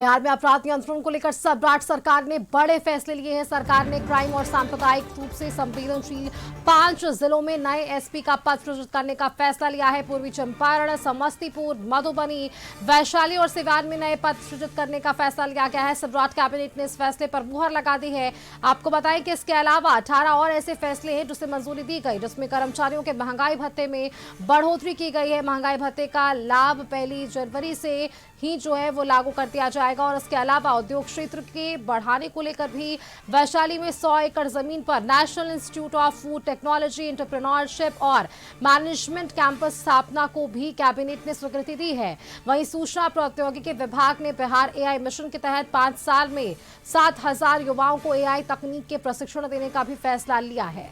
बिहार में अपराध नियंत्रण को लेकर सम्राट सरकार ने बड़े फैसले लिए हैं। सरकार ने क्राइम और सांप्रदायिक रूप से संवेदनशील 5 जिलों में नए एसपी का पद सृजित करने का फैसला लिया है। पूर्वी चंपारण, समस्तीपुर, मधुबनी, वैशाली और सिवान में नए पद सृजित करने का फैसला लिया गया है। सम्राट कैबिनेट ने इस फैसले पर मुहर लगा दी है। आपको बताएं कि इसके अलावा 18 और ऐसे फैसले हैं जिसे मंजूरी दी गई, जिसमें कर्मचारियों के महंगाई भत्ते में बढ़ोतरी की गई है। महंगाई भत्ते का लाभ 1 जनवरी से ही जो है वो लागू कर दिया जाएगा। और इसके अलावा उद्योग क्षेत्र के बढ़ाने को लेकर भी वैशाली में 100 एकड़ जमीन पर national institute of food technology, entrepreneurship और मैनेजमेंट कैंपस स्थापना को भी कैबिनेट ने स्वीकृति दी है। वहीं सूचना प्रौद्योगिकी विभाग ने बिहार एआई मिशन के तहत 5 साल में 7,000 युवाओं को एआई तकनीक के प्रशिक्षण देने का भी फैसला लिया है,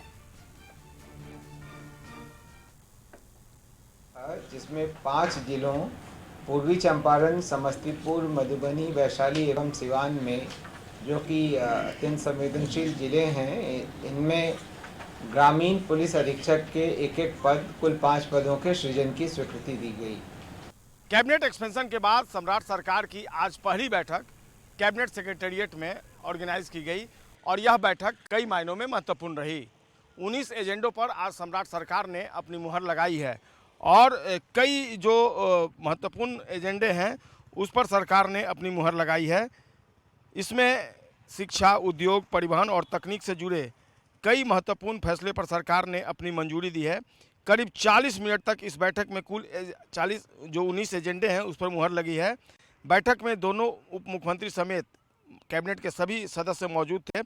जिसमें 5 जिलों पूर्वी चंपारण, समस्तीपुर, मधुबनी, वैशाली एवं सिवान में, जो कि अत्यंत संवेदनशील जिले हैं, इनमें ग्रामीण पुलिस अधीक्षक के एक पद, कुल 5 पदों के सृजन की स्वीकृति दी गई। कैबिनेट एक्सपेंशन के बाद सम्राट सरकार की आज पहली बैठक कैबिनेट सेक्रेटेरिएट में ऑर्गेनाइज की गई और यह बैठक कई मायनों में महत्वपूर्ण रही। 19 एजेंडों पर आज सम्राट सरकार ने अपनी मुहर लगाई है और कई जो महत्वपूर्ण एजेंडे हैं उस पर सरकार ने अपनी मुहर लगाई है। इसमें शिक्षा, उद्योग, परिवहन और तकनीक से जुड़े कई महत्वपूर्ण फैसले पर सरकार ने अपनी मंजूरी दी है। करीब 40 मिनट तक इस बैठक में कुल 19 एजेंडे हैं उस पर मुहर लगी है। बैठक में दोनों उप मुख्यमंत्री समेत कैबिनेट के सभी सदस्य मौजूद थे।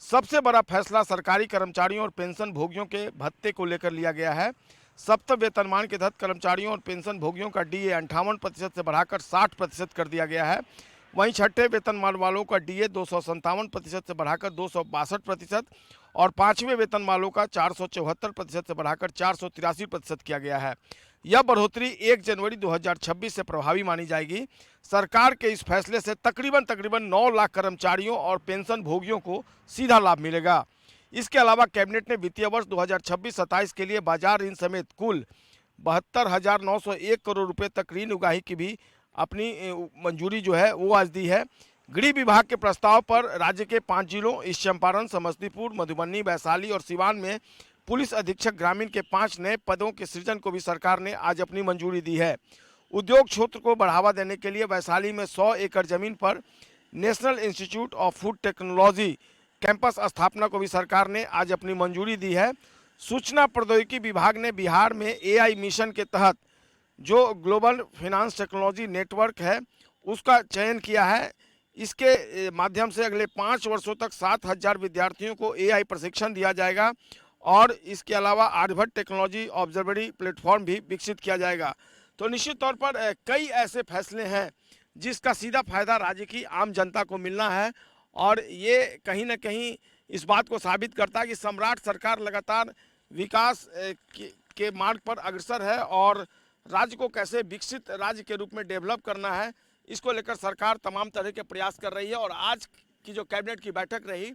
सबसे बड़ा फैसला सरकारी कर्मचारियों और पेंशन भोगियों के भत्ते को लेकर लिया गया है। सप्तम वेतनमान के तहत कर्मचारियों और पेंशन भोगियों का डीए 58% से बढ़ाकर 60% कर दिया गया है। वहीं छठे वेतनमान वालों का डीए 257% से बढ़ाकर 262% और 5वें वेतनमानों का 474% से बढ़ाकर 483% किया गया है। यह बढ़ोतरी 1 जनवरी 2026 से प्रभावी मानी जाएगी। सरकार के इस फैसले से तकरीबन 9 लाख कर्मचारियों और पेंशन भोगियों को सीधा लाभ मिलेगा। इसके अलावा कैबिनेट ने वित्तीय वर्ष 2026-27 के लिए बाजार ऋण समेत कुल 72,901 करोड़ रुपए तक ऋण उगाही की भी अपनी मंजूरी जो है वो आज दी है। गृह विभाग के प्रस्ताव पर राज्य के 5 जिलों ईस्ट चंपारण, समस्तीपुर, मधुबनी, वैशाली और सिवान में पुलिस अधीक्षक ग्रामीण के 5 नए पदों के सृजन को भी सरकार ने आज अपनी मंजूरी दी है। उद्योग क्षेत्र को बढ़ावा देने के लिए वैशाली में 100 एकड़ जमीन पर national institute of food technology campus स्थापना को भी सरकार ने आज अपनी मंजूरी दी है। सूचना प्रौद्योगिकी विभाग ने बिहार में एआई मिशन के तहत जो ग्लोबल फाइनेंस टेक्नोलॉजी नेटवर्क है उसका चयन किया है। इसके माध्यम से अगले 5 वर्षों तक 7,000 विद्यार्थियों को एआई प्रशिक्षण दिया जाएगा और इसके अलावा आर्यभट्ट टेक्नोलॉजी ऑब्जर्वेटरी प्लेटफॉर्म भी विकसित किया जाएगा। तो निश्चित तौर पर कई ऐसे फैसले हैं जिसका सीधा फायदा राज्य की आम जनता को मिलना है और ये कहीं ना कहीं इस बात को साबित करता है कि सम्राट सरकार लगातार विकास के मार्ग पर अग्रसर है और राज्य को कैसे विकसित राज्य के रूप में डेवलप करना है, इसको लेकर सरकार तमाम तरह के प्रयास कर रही है। और आज की जो कैबिनेट की बैठक रही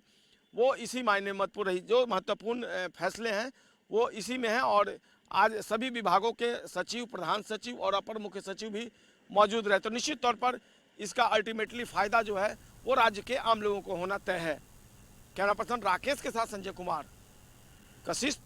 वो इसी मायने में महत्वपूर्ण रही। जो महत्वपूर्ण फैसले हैं वो इसी में हैं और आज सभी विभागों के सचिव, प्रधान सचिव और अपर मुख्य सचिव भी मौजूद रहे। तो निश्चित तौर पर इसका अल्टीमेटली फ़ायदा जो है वो राज्य के आम लोगों को होना तय है। कैमरा पर्सन राकेश के साथ संजय कुमार, कशिश।